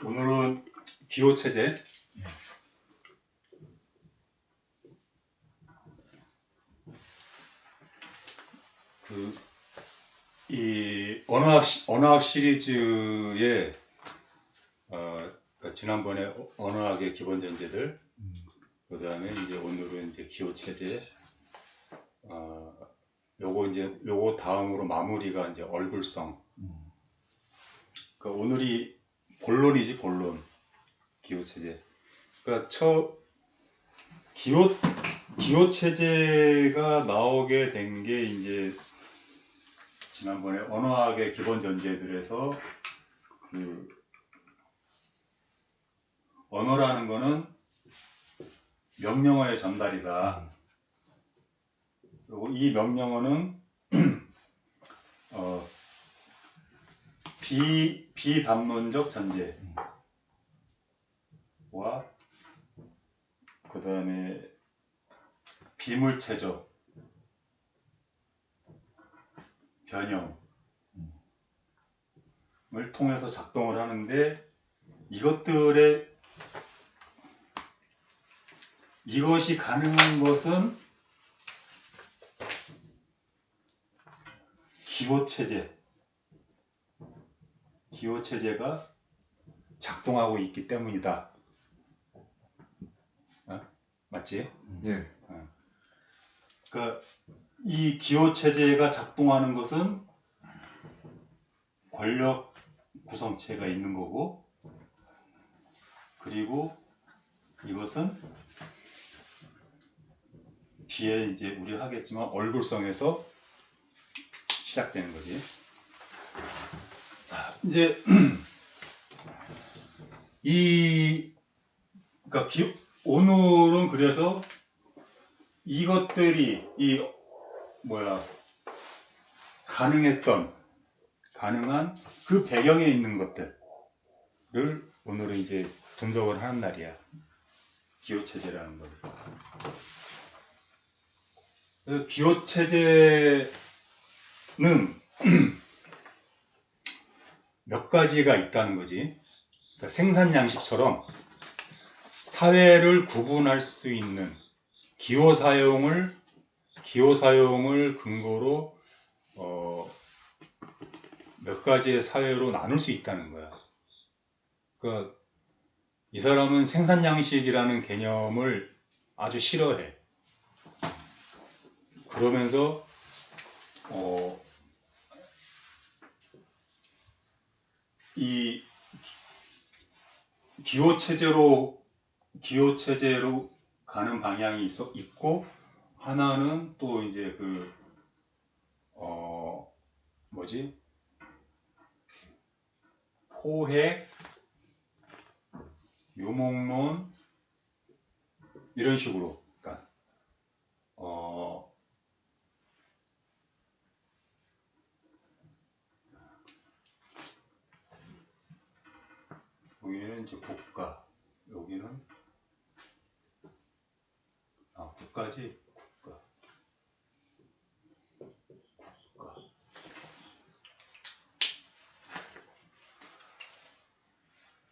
오늘은 기호체제, 이 언어학 시리즈의 지난번에 언어학의 기본 전제들, 그 다음에 이제 오늘은 이제 기호체제, 요거 다음으로 마무리가 이제 얼굴성. 그러니까 오늘이 본론이지, 본론. 기호체제. 그러니까 기호체제가 나오게 된 게 이제 지난번에 언어학의 기본 전제들에서 언어라는 거는 명령어의 전달이다. 그리고 이 명령어는 비담론적 전제와 그 다음에 비물체적 변형을 통해서 작동을 하는데, 이것이 가능한 것은 기호체제가 작동하고 있기 때문이다. 맞지? 예. 그러니까 이 기호체제가 작동하는 것은 권력 구성체가 있는 거고, 그리고 이것은 뒤에 이제 우리 하겠지만 얼굴성에서 시작되는 거지. 이제 그러니까 오늘은 그래서 이것들이 가능한 그 배경에 있는 것들을 오늘은 이제 분석을 하는 날이야. 기호체제라는 거. 기호체제는 몇 가지가 있다는 거지. 그러니까 생산양식처럼 사회를 구분할 수 있는 기호 사용을 근거로 몇 가지의 사회로 나눌 수 있다는 거야. 그러니까 이 사람은 생산양식이라는 개념을 아주 싫어해. 그러면서 이 기호체제로 가는 방향이 있고, 하나는 또 이제 포획, 유목론, 이런 식으로. 그러니까 여기는 이제 국가, 여기는 국가지. 국가.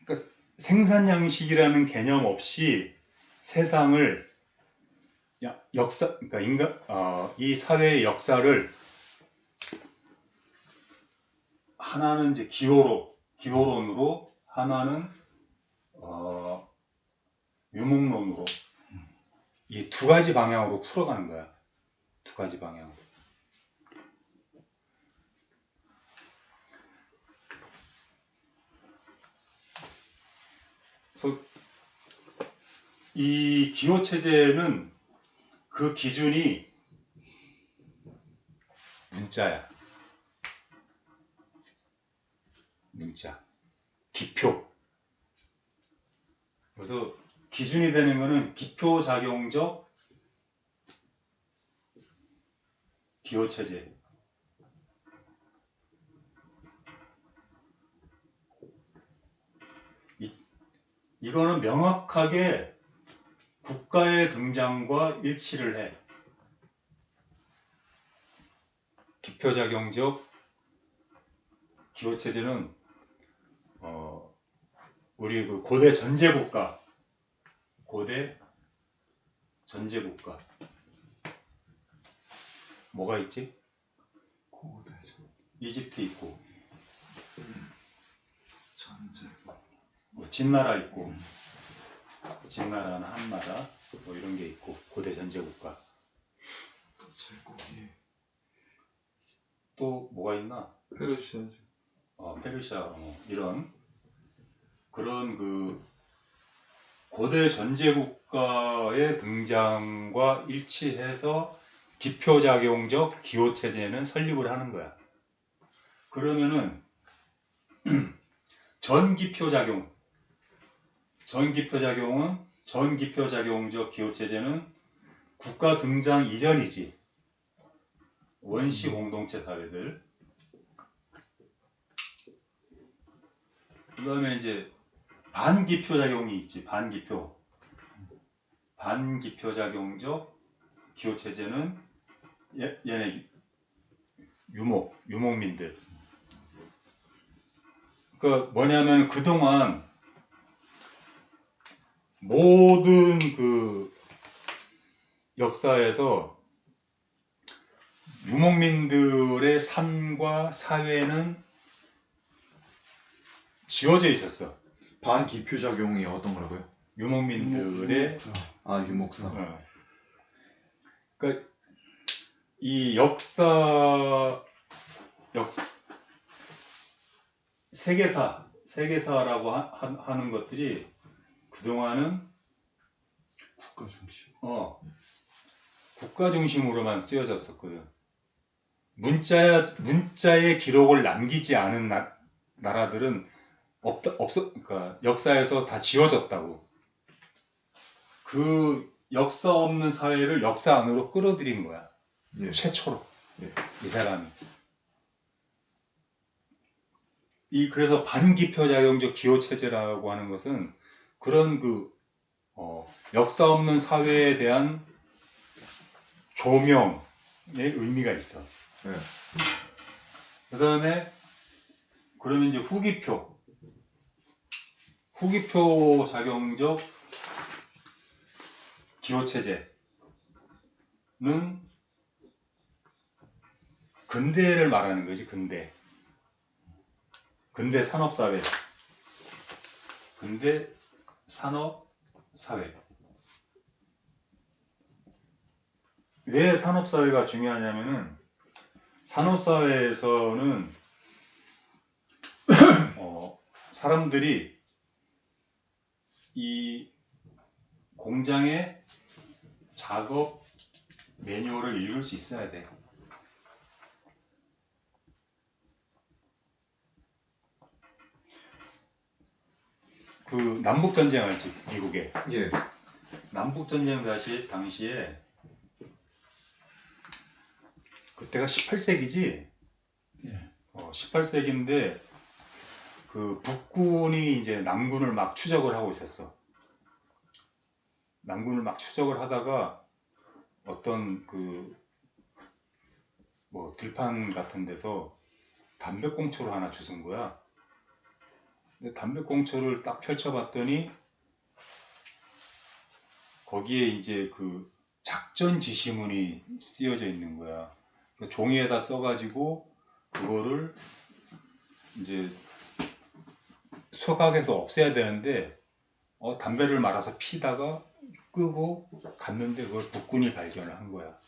그러니까 생산양식이라는 개념 없이 세상을 그러니까 이 사회의 역사를 하나는 이제 기호론으로, 하나는 유목론으로, 이 두 가지 방향으로 풀어가는 거야. 두 가지 방향으로. 그래서 이 기호체제는 그 기준이 문자, 기표. 그래서 기준이 되는 거는 기표작용적 기호체제. 이거는 명확하게 국가의 등장과 일치를 해. 기표작용적 기호체제는 우리 그 고대 전제국가, 고대 전제국가 뭐가 있지? 고대 이집트 있고, 전제 뭐 진나라 있고, 진나라는 한나라 뭐 이런 게 있고, 고대 전제국가. 제국이 또 뭐가 있나? 페르시아 페르시아 이런 그런 그 고대 전제국가의 등장과 일치해서 기표작용적 기호체제는 설립을 하는 거야. 그러면은 전기표작용적 기호체제는 국가 등장 이전이지. 원시 공동체 사회들. 그 다음에 이제 반기표작용이 있지. 반기표작용적 기호체제는 얘네 유목민들. 그러니까 뭐냐면 그동안 모든 그 역사에서 유목민들의 삶과 사회는 지워져 있었어. 반기표작용이 어떤 거라고요? 유목민들의 유목사. 그러니까 이 세계사라고 하는 것들이 그동안은 국가 중심. 국가 중심으로만 쓰여졌었거든. 문자의 기록을 남기지 않은 나라들은 그러니까 역사에서 다 지워졌다고. 그 역사 없는 사회를 역사 안으로 끌어들인 거야. 예. 최초로. 예. 이 사람이. 그래서 반기표작용적 기호체제라고 하는 것은 그런 역사 없는 사회에 대한 조명의 의미가 있어. 예. 그 다음에 그러면 이제 후기표 작용적 기호체제는 근대를 말하는 거지. 근대 산업사회. 왜 산업사회가 중요하냐면은 산업사회에서는 사람들이 이 공장의 작업 매뉴얼을 읽을 수 있어야 돼. 그 남북전쟁 알지? 미국에. 예. 남북전쟁 당시에 그때가 18세기지? 예. 18세기인데 그 북군이 이제 남군을 막 추적을 하고 있었어. 남군을 막 추적을 하다가 어떤 들판 같은 데서 담배꽁초를 하나 주운 거야. 근데 담배꽁초를 딱 펼쳐봤더니 거기에 이제 그 작전 지시문이 쓰여져 있는 거야. 종이에다 써가지고 그거를 이제 소각해서 없애야 되는데 담배를 말아서 피다가 끄고 갔는데 그걸 북군이 발견을 한 거야.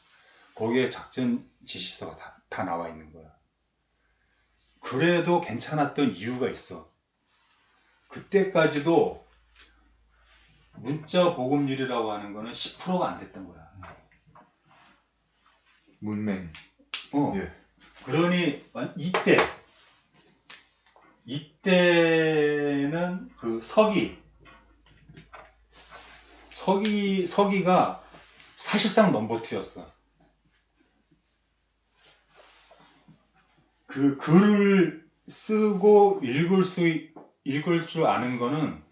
거기에 작전 지시서가 다 나와 있는 거야. 그래도 괜찮았던 이유가 있어. 그때까지도 문자 보급률이라고 하는 거는 10%가 안 됐던 거야. 문맹. 예. 그러니 이때는 그 서기가 사실상 넘버2였어. 그 글을 쓰고 읽을 줄 아는 거는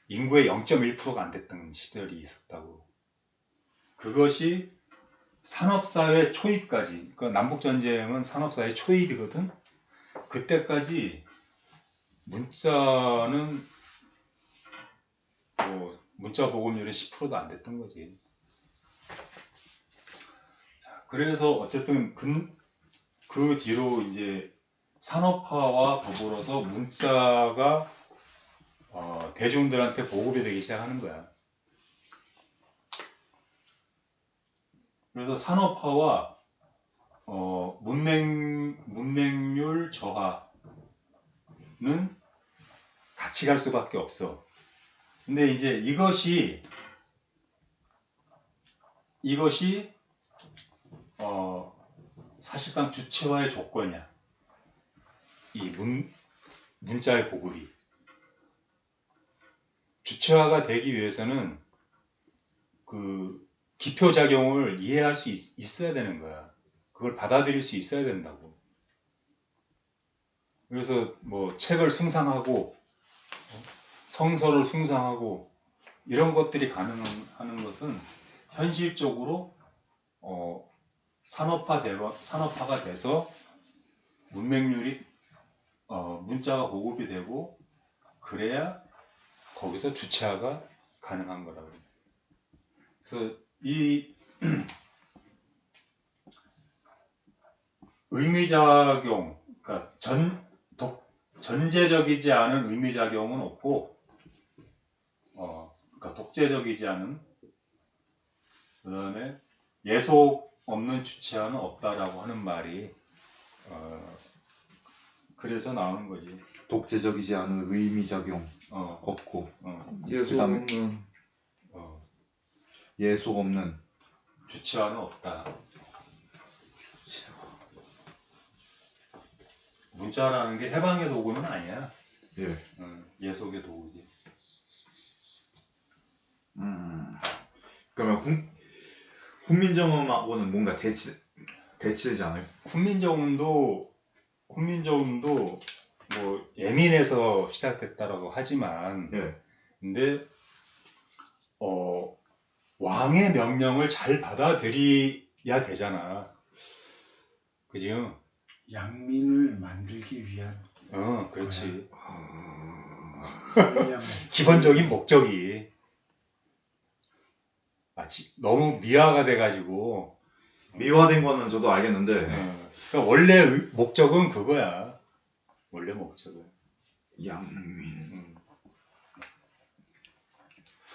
인구의 0.1%가 안 됐던 시절이 있었다고. 그것이 산업사회 초입까지, 그러니까 남북전쟁은 산업사회 초입이거든. 그때까지 문자는 뭐 문자 보급률이 10%도 안 됐던 거지. 그래서 어쨌든 그 뒤로 이제 산업화와 더불어서 문자가 대중들한테 보급이 되기 시작하는 거야. 그래서 산업화와 문맹률 저하는 같이 갈 수밖에 없어. 근데 이제 이것이 사실상 주체화의 조건이야. 이 문자의 보급이. 주체화가 되기 위해서는 그 기표작용을 이해할 수 있어야 되는 거야. 그걸 받아들일 수 있어야 된다고. 그래서 뭐 책을 숭상하고 성서를 숭상하고 이런 것들이 가능한 것은 현실적으로 산업화가 돼서 문맹률이 문자가 보급이 되고 그래야 거기서 주체화가 가능한 거라고. 그래서 이 의미작용, 그러니까 전제적이지 않은 의미작용은 없고, 그러니까 독재적이지 않은, 그 다음에 예속 없는 주체화는 없다라고 하는 말이 그래서 나오는 거지. 독재적이지 않은 의미작용 없고 예속 그다음에 없는 예속 없는 주체화는 없다. 문자라는 게 해방의 도구는 아니야. 예. 예속의 도구지. 그러면 훈민정음하고는 뭔가 대치되지 않아요? 훈민정음도 뭐 예민해서 시작됐다라고 하지만, 예. 근데 왕의 명령을 잘 받아들여야 되잖아. 그지? 양민을 만들기 위한 그렇지. 선량한 기본적인 목적이 너무 미화가 돼가지고. 미화된 거는 저도 알겠는데 그러니까 원래 목적은 그거야. 원래 목적은. 양민.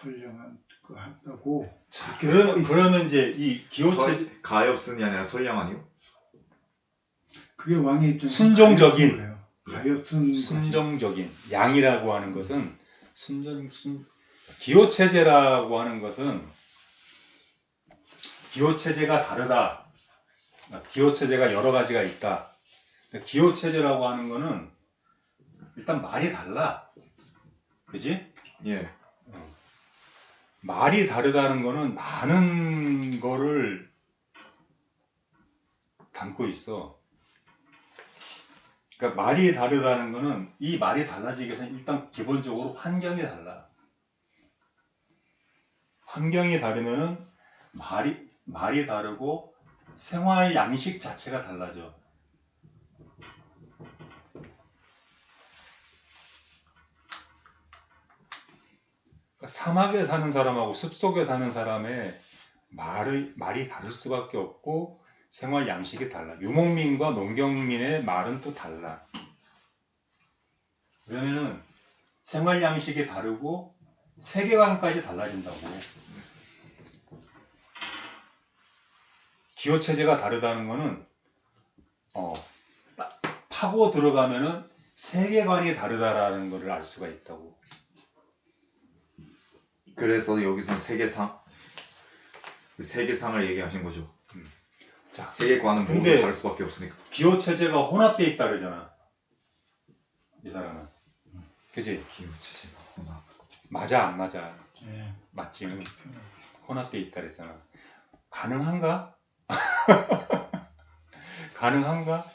선량한 그 한다고. 자, 그러면 이제 이 기호체 가엾은이 아니라 선량한이요? 그게 왕의 입장에서 순종적인. 거예요. 가엾은 순종적인 양이라고 하는 것은 기호체제라고 하는 것은 기호체제가 다르다. 기호체제가 여러 가지가 있다. 기호체제라고 하는 거는 일단 말이 달라. 그지? 예. 말이 다르다는 거는 많은 거를 담고 있어. 그러니까 말이 다르다는 거는 이 말이 달라지기 위해서는 일단 기본적으로 환경이 달라. 환경이 다르면은 말이 다르고 생활 양식 자체가 달라져. 그러니까 사막에 사는 사람하고 숲속에 사는 사람의 말이 다를 수밖에 없고 생활 양식이 달라. 유목민과 농경민의 말은 또 달라. 그러면은 생활 양식이 다르고 세계관까지 달라진다고. 기호체제가 다르다는 거는 파고 들어가면은 세계관이 다르다라는 것을 알 수가 있다고. 그래서 여기서 세계상을 얘기하신 거죠. 자, 세계관은 모두 근데 다를 수밖에 없으니까. 기호체제가 혼합돼 있다 그러잖아. 이 사람은. 그지? 기호체제가 혼합. 맞아 안 맞아? 예. 맞지? 혼합돼 있다 그랬잖아. 가능한가? 가능한가?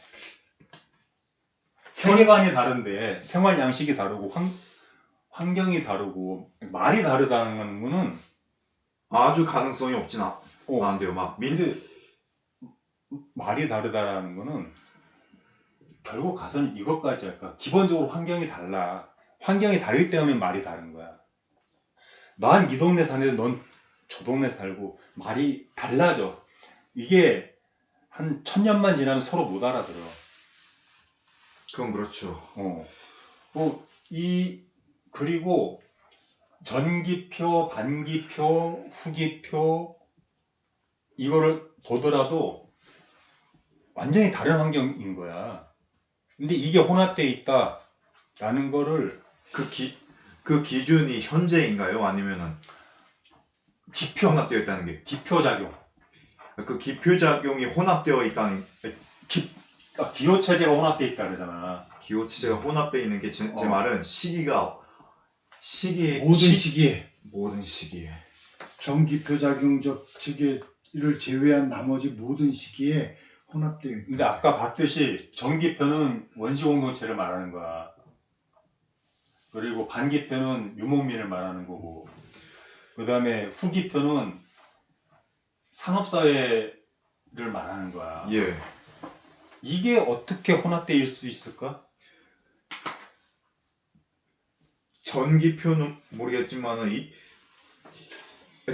세계관이 다른데 생활 양식이 다르고 환경이 다르고 말이 다르다는 거는 아주 가능성이 없진 않은데요. 막 근데 말이 다르다라는 거는 결국 가서는 이것까지 할까. 기본적으로 환경이 달라. 환경이 다르기 때문에 말이 다른 거야. 난 이 동네 사는데 넌 저 동네 살고 말이 달라져. 이게 한 1000년만 지나면 서로 못 알아들어. 그건 그렇죠. 그리고 전기표, 반기표, 후기표 이거를 보더라도 완전히 다른 환경인 거야. 근데 이게 혼합되어 있다라는 거를 그 기준이 현재인가요? 아니면은 기표, 혼합되어 있다는 게? 기표작용. 그 기표작용이 혼합되어 있다는, 기호체제가 혼합되어 있다 그러잖아. 기호치제가 혼합되어 있는 게 제 말은 모든 시기에 전기표작용적 체계를 제외한 나머지 모든 시기에 혼합되어 있다. 근데 아까 봤듯이 전기표는 원시공동체를 말하는 거야. 그리고 반기표는 유목민을 말하는 거고, 그 다음에 후기표는 산업사회를 말하는 거야. 예. 이게 어떻게 혼합되어 있을 수 있을까? 전기표는 모르겠지만은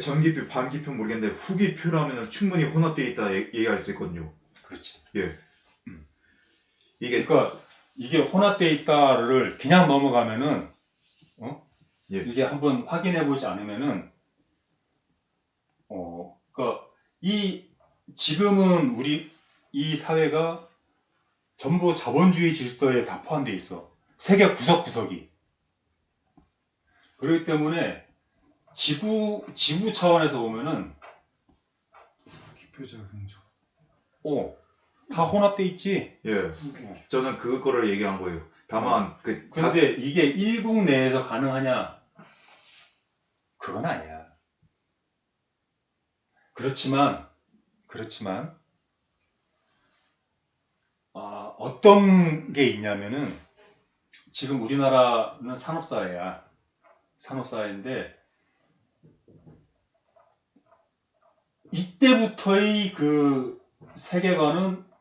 전기표, 반기표 모르겠는데 후기표라면은 충분히 혼합되어 있다 얘기할 수 있거든요. 그렇지. 예. 이게 혼합되어 있다를 그냥 넘어가면은, 예. 이게 한번 확인해 보지 않으면은, 지금은 이 사회가 전부 자본주의 질서에 다 포함되어 있어. 세계 구석구석이. 그렇기 때문에 지구 차원에서 보면은, 기표작용적. 다 혼합되어 있지. 예. 저는 그거를 얘기한 거예요. 다만 근데 이게 일국 내에서 가능하냐? 그건 아니야. 그렇지만 어떤 게 있냐면은, 지금 우리나라는 산업사회야. 산업사회인데 이때부터의 그 세계관은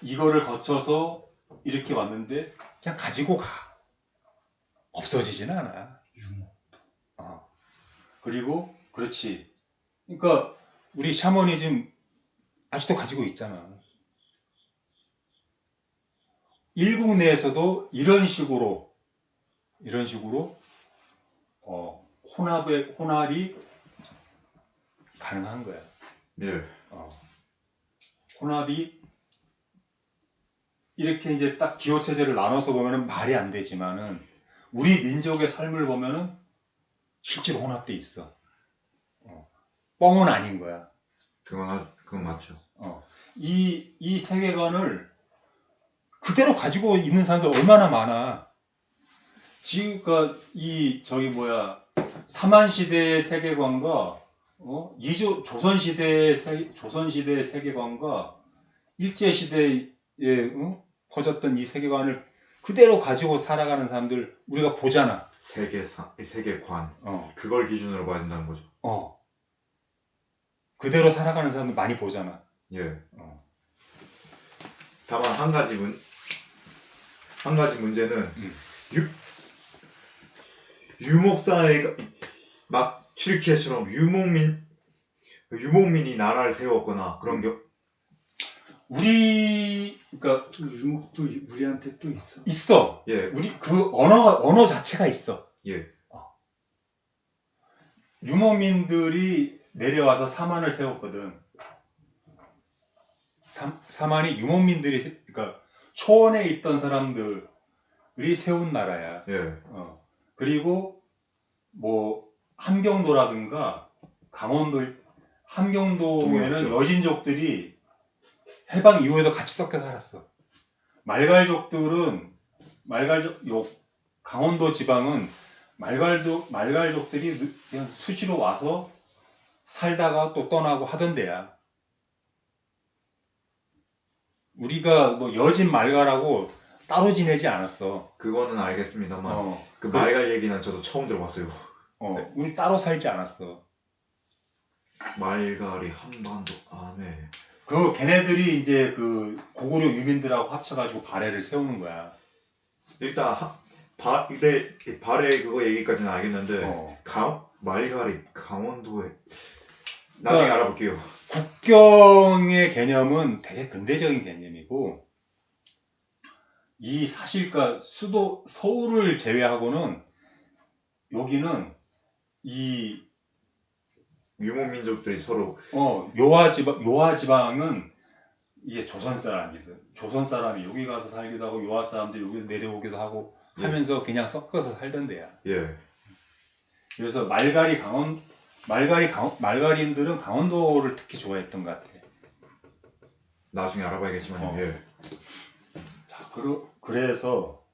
이거를 거쳐서 이렇게 왔는데 그냥 가지고 가. 없어지진 않아. 그리고 그렇지. 그러니까 우리 샤머니즘 아직도 가지고 있잖아. 일국 내에서도 이런 식으로 혼합이 가능한 거야. 예. 혼합이 이렇게 이제 딱 기호체제를 나눠서 보면은 말이 안 되지만은 우리 민족의 삶을 보면은 실제로 혼합돼 있어. 뻥은 아닌 거야. 그건 맞죠. 이 세계관을 그대로 가지고 있는 사람들 얼마나 많아. 지금 삼한시대의 세계관과 조선시대의 세계관과 일제시대에 퍼졌던 이 세계관을 그대로 가지고 살아가는 사람들 우리가 보잖아. 세계관. 그걸 기준으로 봐야 된다는 거죠. 그대로 살아가는 사람들 많이 보잖아. 예. 다만 한 가지 문제는 유목사회가 막 튀르키예처럼 유목민이 나라를 세웠거나 그런 게 그러니까 유목도 우리한테 또 있어. 있어. 예. 우리 그 언어 자체가 있어. 예. 유목민들이 내려와서 사만을 세웠거든. 사만이 유목민들이, 그러니까 초원에 있던 사람들이 세운 나라야. 예. 그리고 함경도라든가 함경도에는 동해였죠. 여진족들이 해방 이후에도 같이 섞여 살았어. 강원도 지방은 말갈족들이 그냥 수시로 와서 살다가 또 떠나고 하던 데야. 우리가 여진 말갈하고 따로 지내지 않았어. 그거는 알겠습니다만 그 말갈 얘기는 저도 처음 들어봤어요. 우리 따로 살지 않았어. 말갈이 한반도 안에 그 걔네들이 이제 그 고구려 유민들하고 합쳐가지고 발해를 세우는 거야. 일단 발에 그거 얘기까지는 알겠는데 어. 말갈이 강원도에 나중에 그러니까 알아볼게요. 국경의 개념은 되게 근대적인 개념이고 이 사실과 수도 서울을 제외하고는 여기는 이 유목민족들이 서로 요하 지방은 이게 조선 사람이든 조선 사람이 여기 가서 살기도 하고 요하 사람들이 여기 내려오기도 하고 예. 하면서 그냥 섞어서 살던 데야. 예. 그래서 말갈이인들은 강원도를 특히 좋아했던 것 같아. 나중에 알아봐야겠지만 어. 예. 자, 그래서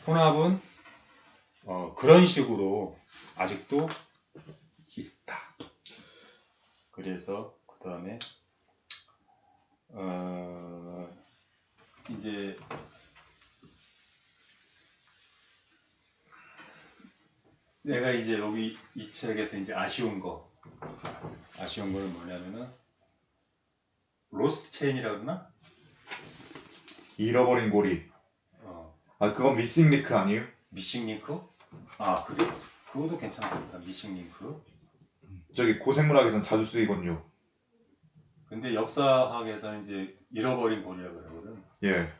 혼합은 그런 식으로 아직도 있다. 그래서 그 다음에 이제 내가 이제 여기 이 책에서 이제 아쉬운 거는 뭐냐면은 로스트 체인이라고 그러나? 잃어버린 고리. 어, 아 그건 미싱 리크 아니에요? 미싱 링크? 아, 그것도 괜찮겠다. 미싱 링크. 저기 고생물학에선 자주 쓰이거든요. 근데 역사학에서는 이제 잃어버린 고리라고 그러거든. 예.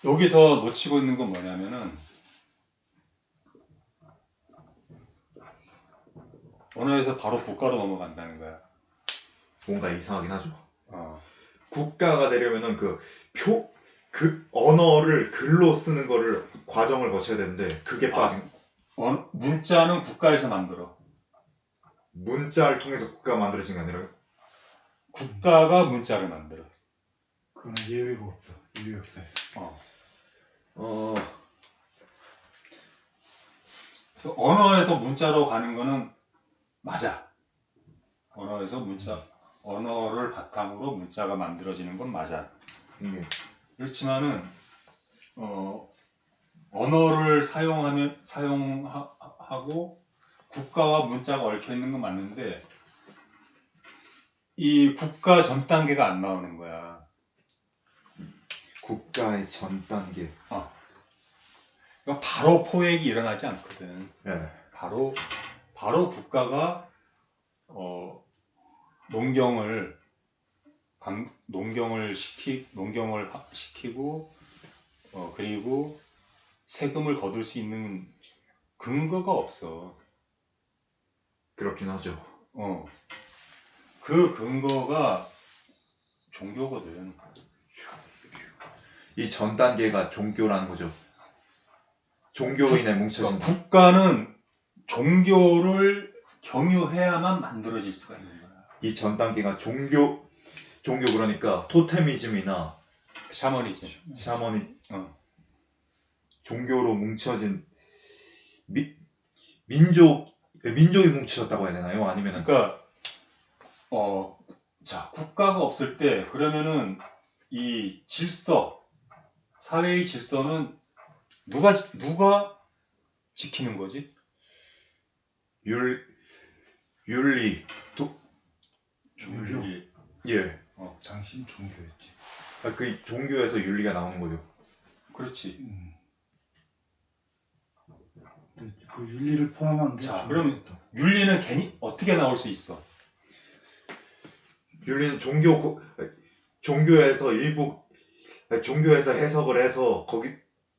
여기서 놓치고 있는 건 뭐냐면은 언어에서 바로 국가로 넘어간다는 거야. 뭔가 이상하긴 하죠. 어. 국가가 되려면은 그 언어를 글로 쓰는 거를 과정을 거쳐야 되는데 그게 빠진 문자는 국가에서 만들어. 문자를 통해서 국가가 만들어진 게 아니라요? 국가가 문자를 만들어. 그건 예외가 없어. 인류 역사에서. 그래서 언어에서 문자로 가는 거는 맞아. 언어를 바탕으로 문자가 만들어지는 건 맞아. 그렇지만은 언어를 사용하고 국가와 문자가 얽혀 있는 건 맞는데 이 국가 전 단계가 안 나오는 거야. 국가의 전 단계. 그러니까 바로 포획이 일어나지 않거든. 예. 바로 국가가 농경을 시키고 그리고 세금을 거둘 수 있는 근거가 없어. 그렇긴 하죠. 그 근거가 종교거든. 이 전 단계가 종교라는 거죠. 종교로 인해 뭉쳐진 국가는 종교를 경유해야만 만들어질 수가 있는 거야. 이 전 단계가 종교 그러니까 토테미즘이나 샤머니즘. 종교로 뭉쳐진 민족이 뭉쳐졌다고 해야 되나요? 아니면은 그러니까 자, 국가가 없을 때 그러면은 이 사회의 질서는 누가 지키는 거지? 윤리 종교. 윤리. 예. 당신 종교였지. 그 종교에서 윤리가 나오는 거죠. 그렇지. 근데 그 윤리를 포함한 게 자, 종교였다. 윤리는 괜히 어떻게 나올 수 있어? 윤리는 종교에서 해석을 해서 거기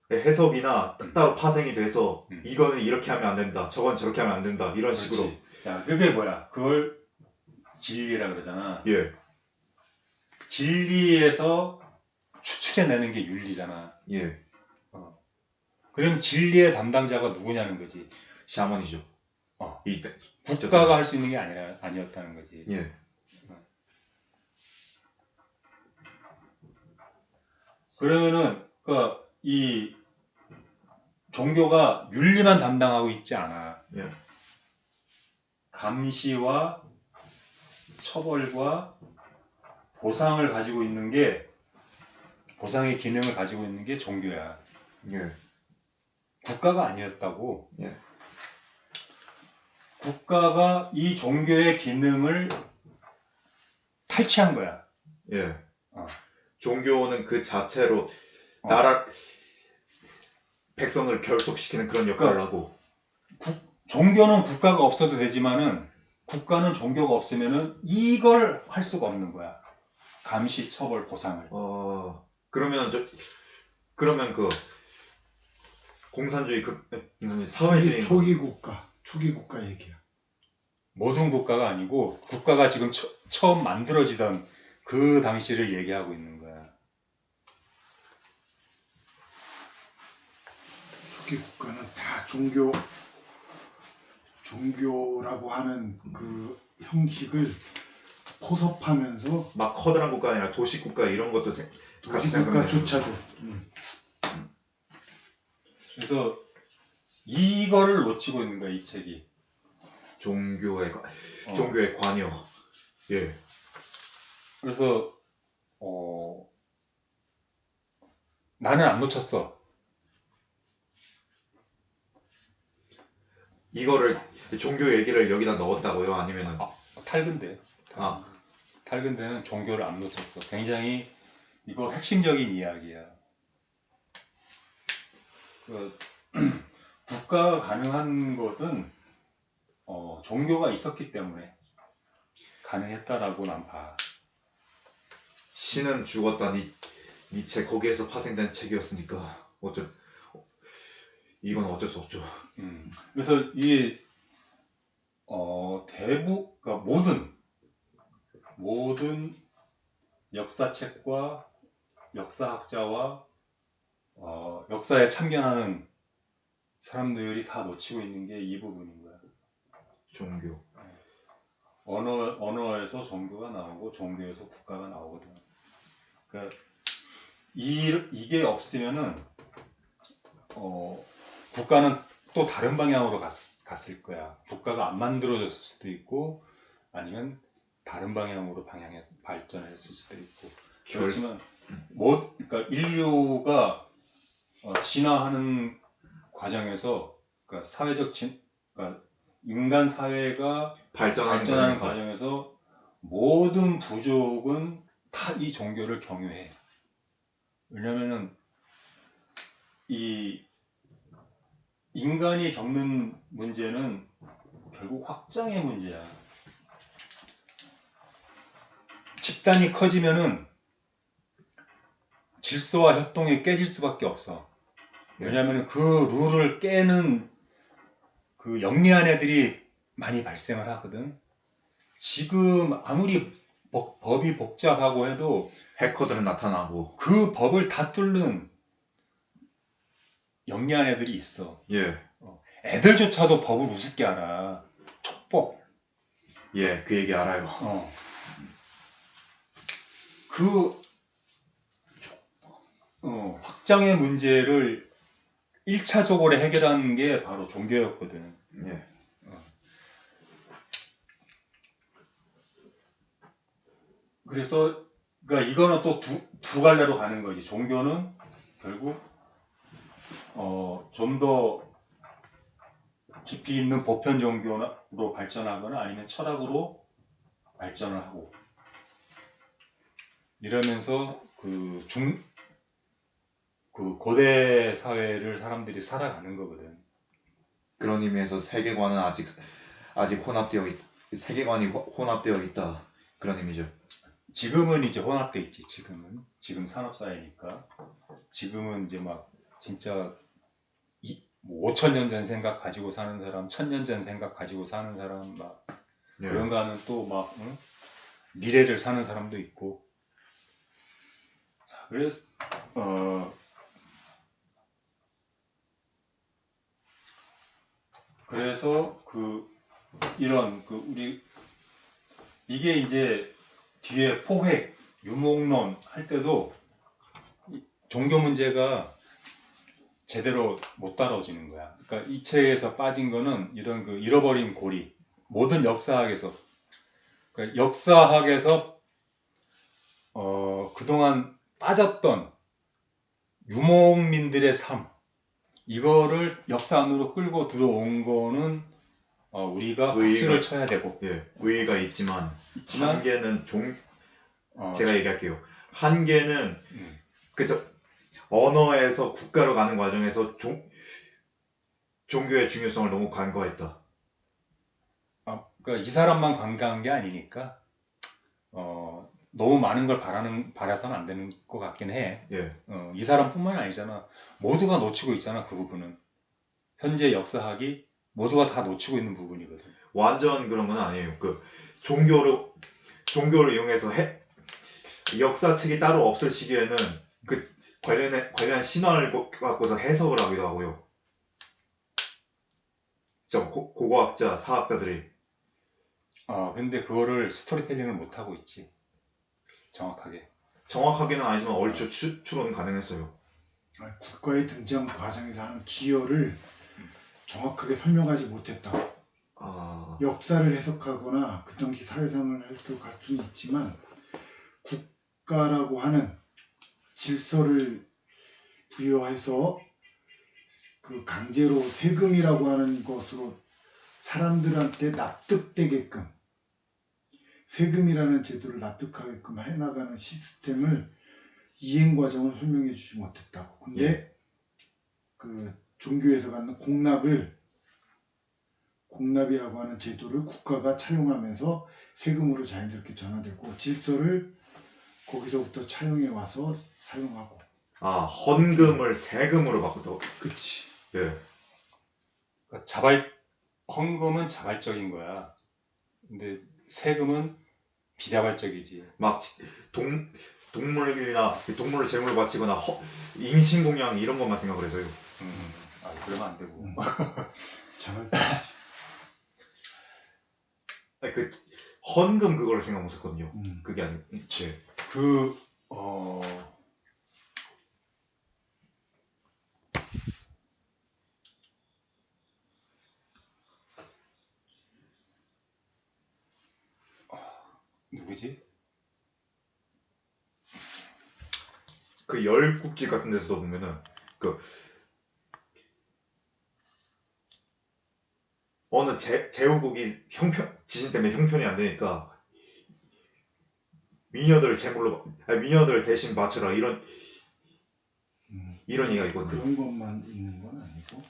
해석이나 따로 파생이 돼서 이거는 이렇게 하면 안 된다, 저건 저렇게 하면 안 된다 이런 그렇지. 식으로. 자, 그게 뭐야? 그걸 진리라 그러잖아. 예. 진리에서 추출해내는 게 윤리잖아. 예. 그럼 진리의 담당자가 누구냐는 거지. 샤머니죠. 국가가 할 수 있는 게 아니었다는 거지. 예. 그러면은 이 종교가 윤리만 담당하고 있지 않아. 예. 감시와 처벌과 보상을 가지고 있는 게 보상의 기능을 가지고 있는 게 종교야. 예. 국가가 아니었다고. 예. 국가가 이 종교의 기능을 탈취한 거야. 예. 어. 종교는 그 자체로 어. 나라 백성을 결속시키는 그런 역할을 하고. 종교는 국가가 없어도 되지만은 국가는 종교가 없으면은 이걸 할 수가 없는 거야. 감시, 처벌, 보상을. 그러면 그러면 그 공산주의 사회주의 초기 국가 얘기야. 모든 국가가 아니고 국가가 지금 처음 만들어지던 그 당시를 얘기하고 있는 거야. 초기 국가는 다 종교라고 하는 그 형식을 포섭하면서 막 커다란 국가 아니라 도시 국가 이런 것도 도시 국가조차도 그래서 이거를 놓치고 있는 거야, 이 책이. 종교의 관여. 예. 그래서 나는 안 놓쳤어. 이거를 종교 얘기를 여기다 넣었다고요? 아니면은 탈근대. 탈근대는 종교를 안 놓쳤어. 굉장히 이거 핵심적인 이야기야. 국가가 가능한 것은 종교가 있었기 때문에 가능했다라고 난 봐. 신은 죽었다 니체 거기에서 파생된 책이었으니까 이건 어쩔 수 없죠. 그래서 이 그러니까 모든 역사책과 역사학자와 역사에 참견하는 사람들이 다 놓치고 있는 게 이 부분인 거야. 종교. 언어에서 종교가 나오고 종교에서 국가가 나오거든. 그러니까 이게 없으면은 국가는 또 다른 방향으로 갔을 거야. 국가가 안 만들어졌을 수도 있고 아니면 다른 방향으로 발전했을 수도 있고. 그렇지만 그러니까 인류가 진화하는 과정에서 그러니까 그러니까 인간 사회가 발전하는 과정에서 모든 부족은 다 이 종교를 경유해. 왜냐면은 이 인간이 겪는 문제는 결국 확장의 문제야. 집단이 커지면은 질서와 협동이 깨질 수밖에 없어. 왜냐하면 그 룰을 깨는 그 영리한 애들이 많이 발생을 하거든. 지금 아무리 법이 복잡하고 해도 해커들은 나타나고 그 법을 다 뚫는 영리한 애들이 있어. 예. 애들조차도 법을 우습게 알아. 촉법. 예, 그 얘기 알아요. 확장의 문제를 1차적으로 해결하는 게 바로 종교였거든. 예. 그래서 그러니까 이거는 또 두 갈래로 가는 거지. 종교는 결국 좀 더 깊이 있는 보편 종교로 발전하거나 아니면 철학으로 발전을 하고 이러면서 그 고대 사회를 사람들이 살아가는 거거든. 그런 의미에서 세계관은 아직 세계관이 혼합되어 있다 그런 의미죠. 지금은 이제 혼합돼 있지. 지금 산업사회니까 지금은 이제 막 진짜 5,000년 전 생각 가지고 사는 사람, 1,000년 전 생각 가지고 사는 사람 막 예. 그런가는 또 막 미래를 사는 사람도 있고. 자, 그래서 우리 이게 이제 뒤에 포획, 유목론 할 때도 종교 문제가 제대로 못 다뤄지는 거야. 그러니까 이 책에서 빠진 거는 이런 그 잃어버린 고리. 모든 역사학에서 그러니까 역사학에서 그동안 빠졌던 유목민들의 삶 이거를 역사 안으로 끌고 들어온 거는 우리가 박수를 쳐야 되고 예, 의의가 있지만 있지만 한계는 어, 제가 얘기할게요. 한계는 음, 그저 언어에서 국가로 가는 과정에서 종교의 중요성을 너무 간과했다. 그러니까 이 사람만 관계한 게 아니니까 너무 많은 걸 바라서는 안 되는 것 같긴 해. 예, 이 사람뿐만이 아니잖아. 모두가 놓치고 있잖아. 그 부분은 현재 역사학이 모두가 다 놓치고 있는 부분이거든. 완전 그런 건 아니에요. 그 종교를 이용해서 역사책이 따로 없을 시기에는 그 관련 신화를 갖고서 해석을 하기도 하고요. 저 고고학자, 사학자들이 근데 그거를 스토리텔링을 못 하고 있지. 정확하게. 정확하게는 아니지만 얼추 추론은 가능했어요. 국가의 등장 과정에서 하는 기여를 정확하게 설명하지 못했다. 아, 역사를 해석하거나 그 당시 사회상을 해석할 수는 있지만 국가라고 하는 질서를 부여해서 그 강제로 세금이라고 하는 것으로 사람들한테 납득되게끔 세금이라는 제도를 납득하게끔 해나가는 시스템을 이행 과정을 설명해 주지 못했다고. 근데 예. 그 종교에서 갖는 공납이라고 하는 제도를 국가가 차용하면서 세금으로 자연스럽게 전환되고 질서를 거기서부터 차용해 와서 사용하고. 아, 헌금을 세금으로 바꾸다고. 그치. 예. 그러니까 헌금은 자발적인 거야. 근데 세금은 비자발적이지. 막 동물이나 동물을 제물로 바치거나 인신공양 이런 것만 생각을 해서요. 그러면 안 되고. 자발적이지. 아니, 그 헌금 그거를 생각 못했거든요. 음. 그게 아니고. 예. 누구지? 그 열국지 같은 데서도 보면은 그 어느 제후국이 지진 때문에 형편이 안 되니까 미녀들 대신 바쳐라 이런 얘기가 있거든요. 그런 것만 있는 건 아니고.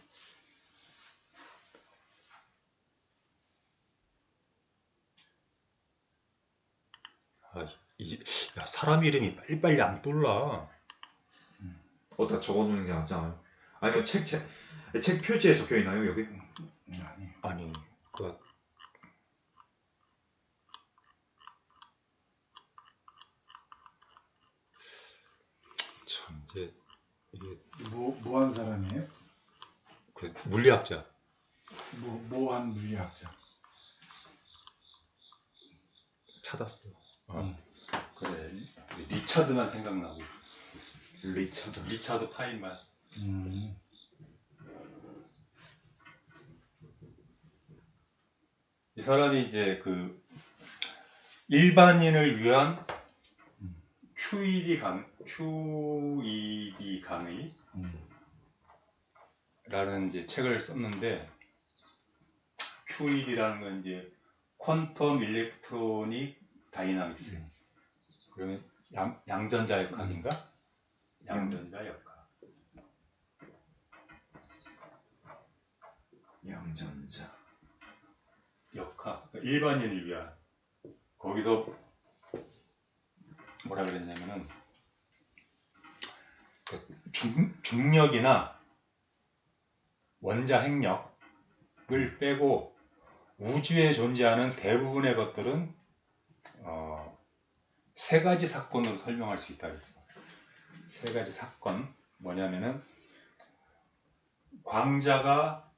야, 사람 이름이 빨리빨리 안 떠올라. 어디다 적어놓는 게 낫지 않아요? 아니면 책 표지에 적혀 있나요 여기? 아니. 아니, 참 이제 이게 뭐 한 사람이에요? 그 물리학자. 뭐한 물리학자. 찾았어. 그래, 리처드만 생각나고. 리처드 파인만. 이 사람이 이제 그 일반인을 위한 QED 강의라는 이제 책을 썼는데, QED라는 건 이제 퀀텀 일렉트로닉 다이나믹스. 그러면 양전자 역학인가? 양전자 역학. 양전자 역학. 그러니까 일반인을 위한. 거기서 뭐라 그랬냐면은 그 중력이나 원자 핵력을 빼고 우주에 존재하는 대부분의 것들은 세 가지 사건으로 설명할 수 있다고 했어. 세 가지 사건 뭐냐면은 광자가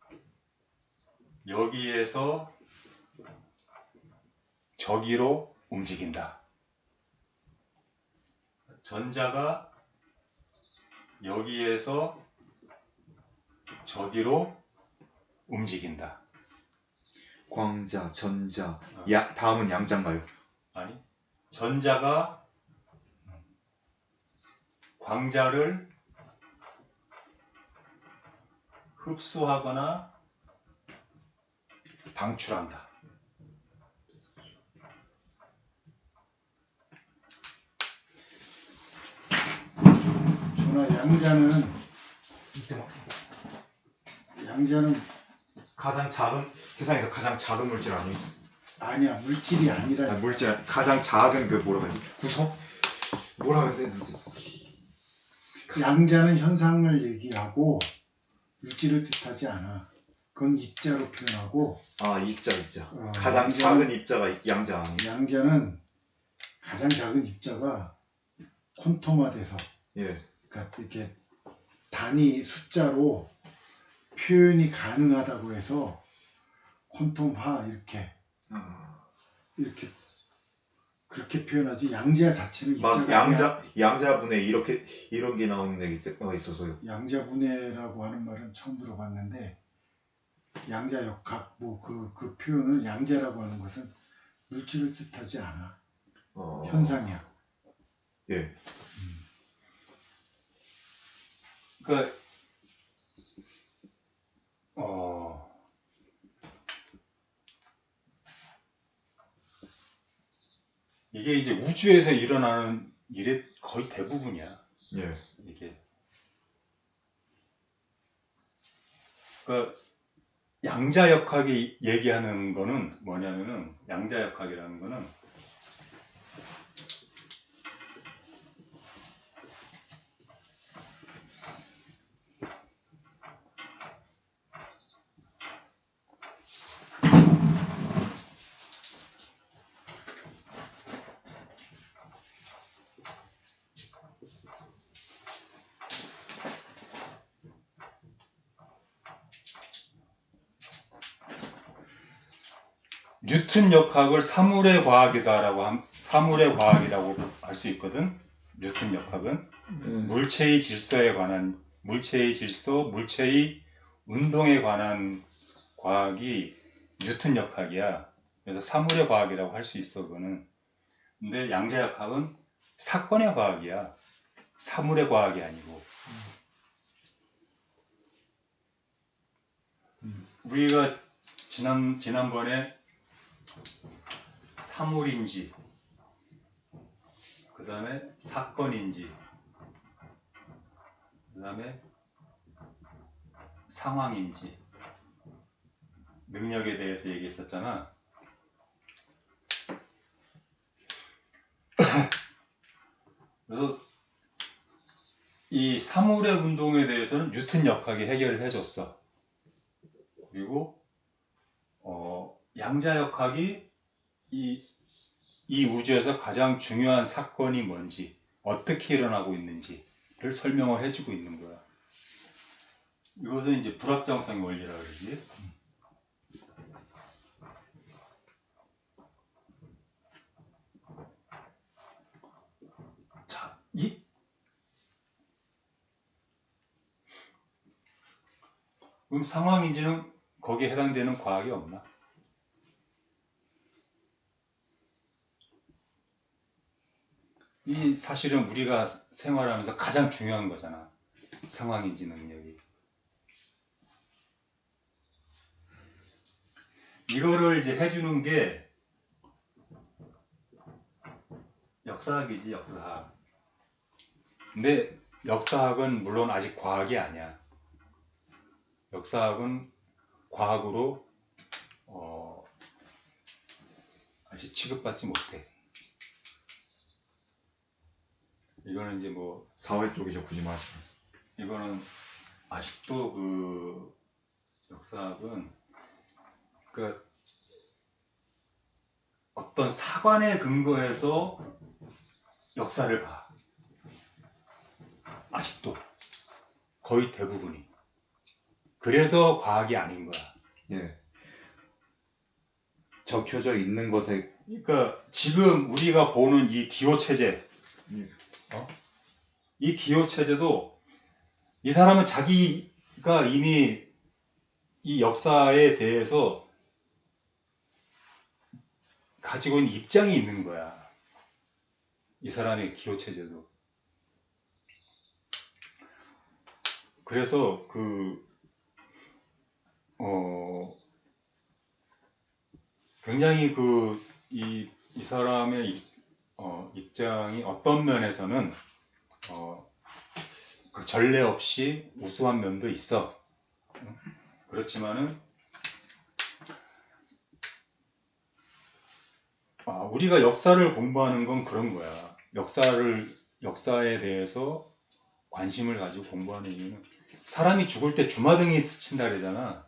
여기에서 저기로 움직인다. 전자가 여기에서 저기로 움직인다. 광자, 전자, 다음은 양자인가요? 아니, 전자가 광자를 흡수하거나 방출한다. 준아, 양자는 가장 작은 세상에서 가장 작은 물질 아니에요? 아니야, 물질이 아니라. 물질 가장 작은 그 뭐라 그러지? 구성? 뭐라 그래야 되지? 양자는 현상을 얘기하고 물질을 뜻하지 않아. 그건 입자로 표현하고. 아, 입자. 양자는- 가장 작은 입자가 양자 아니에요? 양자는 가장 작은 입자가 퀀텀화돼서, 예. 그러니까 이렇게 단위 숫자로 표현이 가능하다고 해서 퀀텀화 이렇게 그렇게 표현하지. 양자 자체는 막 입자가 아니야. 양자분해 이렇게 이런 게 나오는 얘기가 있어서요. 양자분해라고 하는 말은 처음 들어봤는데, 양자역학 그 표현은, 양자라고 하는 것은 물질을 뜻하지 않아. 현상이야. 예. 그러니까 이게 이제 우주에서 일어나는 일의 거의 대부분이야. 예. 이게. 그러니까 양자역학이 얘기하는 거는 뭐냐면은, 양자역학이라는 거는 뉴턴 역학을 사물의 과학이라고 할 수 있거든. 뉴턴 역학은 물체의 질서에 관한, 물체의 질서, 물체의 운동에 관한 과학이 뉴턴 역학이야. 그래서 사물의 과학이라고 할 수 있어, 그거는. 근데 양자역학은 사건의 과학이야. 사물의 과학이 아니고. 우리가 지난번에 사물인지, 그 다음에 사건인지, 그 다음에 상황인지, 능력에 대해서 얘기했었잖아. 그래서 이 사물의 운동에 대해서는 뉴턴 역학이 해결을 해줬어. 그리고 양자 역학이 이 우주에서 가장 중요한 사건이 뭔지, 어떻게 일어나고 있는지를 설명을 해주고 있는 거야. 이것은 이제 불확정성 원리라고 그러지. 자, 그럼 상황인지는 거기에 해당되는 과학이 없나? 이 사실은 우리가 생활하면서 가장 중요한 거잖아. 상황인지 능력이. 이거를 이제 해주는 게 역사학이지, 역사학. 근데 역사학은 물론 아직 과학이 아니야. 역사학은 과학으로 아직 취급받지 못해. 이거는 이제 뭐 사회 쪽이죠, 굳이 말하면. 이거는 아직도 그 역사학은 그 어떤 사관에 근거해서 역사를 봐. 아직도 거의 대부분이. 그래서 과학이 아닌 거야. 예. 적혀져 있는 것에 그러니까 지금 우리가 보는 이 기호 체제, 예. 이 기호 체제도 이 사람은 자기가 이미 이 역사에 대해서 가지고 있는 입장이 있는 거야. 이 사람의 기호 체제도. 그래서 굉장히 이 사람의 입장이 어떤 면에서는 그 전례 없이 우수한 면도 있어. 그렇지만은 우리가 역사를 공부하는 건 그런 거야. 역사에 대해서 관심을 가지고 공부하는 이유는 사람이 죽을 때 주마등이 스친다 그러잖아.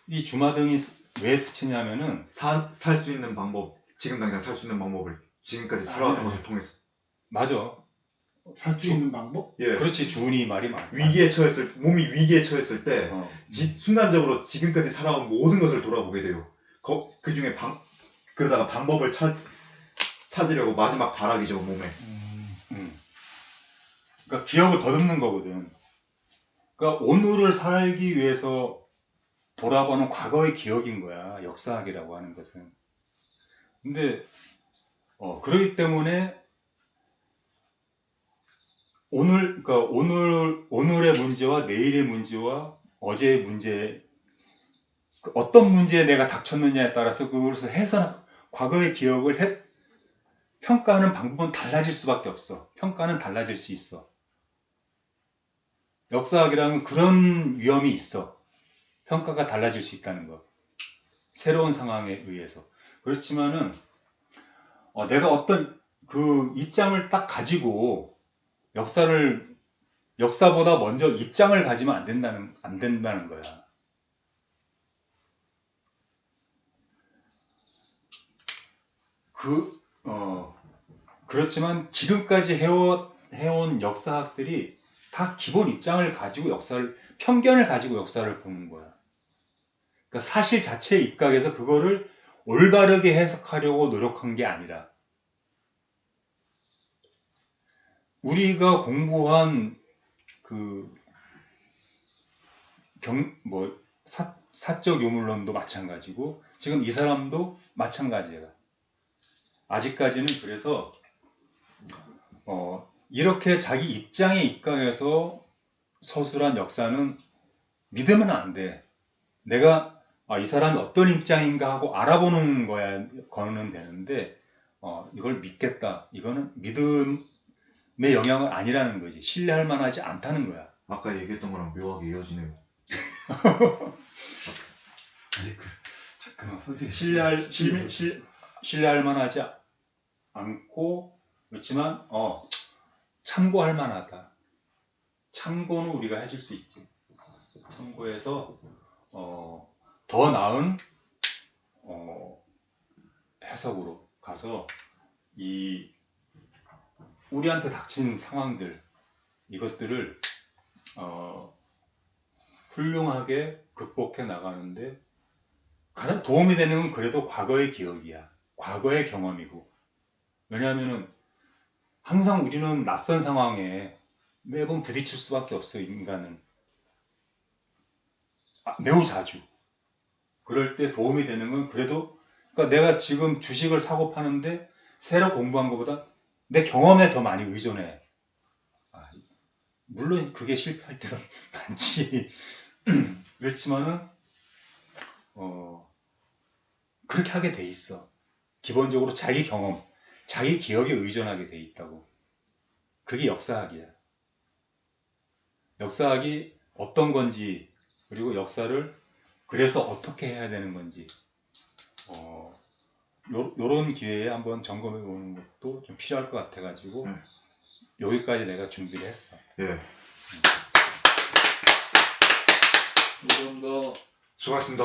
이 주마등이 왜 스치냐면은 살 수 있는 방법, 지금 당장 살 수 있는 방법을 지금까지 살아왔던 것을 통해서. 맞아. 살 수 있는 방법? 예. 그렇지, 주은이 말이 많아. 몸이 위기에 처했을 때 순간적으로 지금까지 살아온 모든 것을 돌아보게 돼요. 그 중에 그러다가 방법을 찾으려고 마지막 발악이죠, 몸에. 그러니까 기억을 더듬는 거거든. 그러니까 오늘을 살기 위해서 돌아보는 과거의 기억인 거야, 역사학이라고 하는 것은. 근데 그렇기 때문에 그러니까 오늘의 문제와 내일의 문제와 어제의 문제, 어떤 문제에 내가 닥쳤느냐에 따라서 그것을 과거의 기억을 평가하는 방법은 달라질 수밖에 없어. 평가는 달라질 수 있어. 역사학이라면 그런 위험이 있어. 평가가 달라질 수 있다는 거. 새로운 상황에 의해서. 그렇지만은 내가 어떤 그 입장을 딱 가지고 역사보다 먼저 입장을 가지면 안 된다는 거야. 그렇지만 지금까지 해온 역사학들이 다 기본 입장을 가지고 편견을 가지고 역사를 보는 거야. 그러니까 사실 자체의 입각에서 그거를 올바르게 해석하려고 노력한 게 아니라, 우리가 공부한 사적 유물론도 마찬가지고, 지금 이 사람도 마찬가지야. 아직까지는. 그래서 이렇게 자기 입장에 입각해서 서술한 역사는 믿으면 안 돼. 내가 이 사람이 어떤 입장인가 하고 알아보는 거는 되는데, 이걸 믿겠다, 이거는 믿음의 영역은 아니라는 거지. 신뢰할 만하지 않다는 거야. 아까 얘기했던 거랑 묘하게 이어지네요. 잠깐만, 선생님. 신뢰할 만하지 않고, 그렇지만 참고할 만하다. 참고는 우리가 해줄 수 있지. 참고해서 더 나은 해석으로 가서 우리한테 닥친 상황들, 이것들을 훌륭하게 극복해 나가는데 가장 도움이 되는 건 그래도 과거의 기억이야. 과거의 경험이고. 왜냐하면은 항상 우리는 낯선 상황에 매번 부딪힐 수밖에 없어, 인간은. 매우 자주. 그럴 때 도움이 되는 건 그래도, 그러니까 내가 지금 주식을 사고 파는데 새로 공부한 것보다 내 경험에 더 많이 의존해. 물론 그게 실패할 때도 많지. 그렇지만은 그렇게 하게 돼 있어. 기본적으로 자기 경험, 자기 기억에 의존하게 돼 있다고. 그게 역사학이야. 역사학이 어떤 건지, 그리고 역사를 그래서 어떻게 해야 되는 건지, 요런 기회에 한번 점검해 보는 것도 좀 필요할 것 같아가지고 여기까지 내가 준비를 했어. 예. 감사합니다. 수고하셨습니다.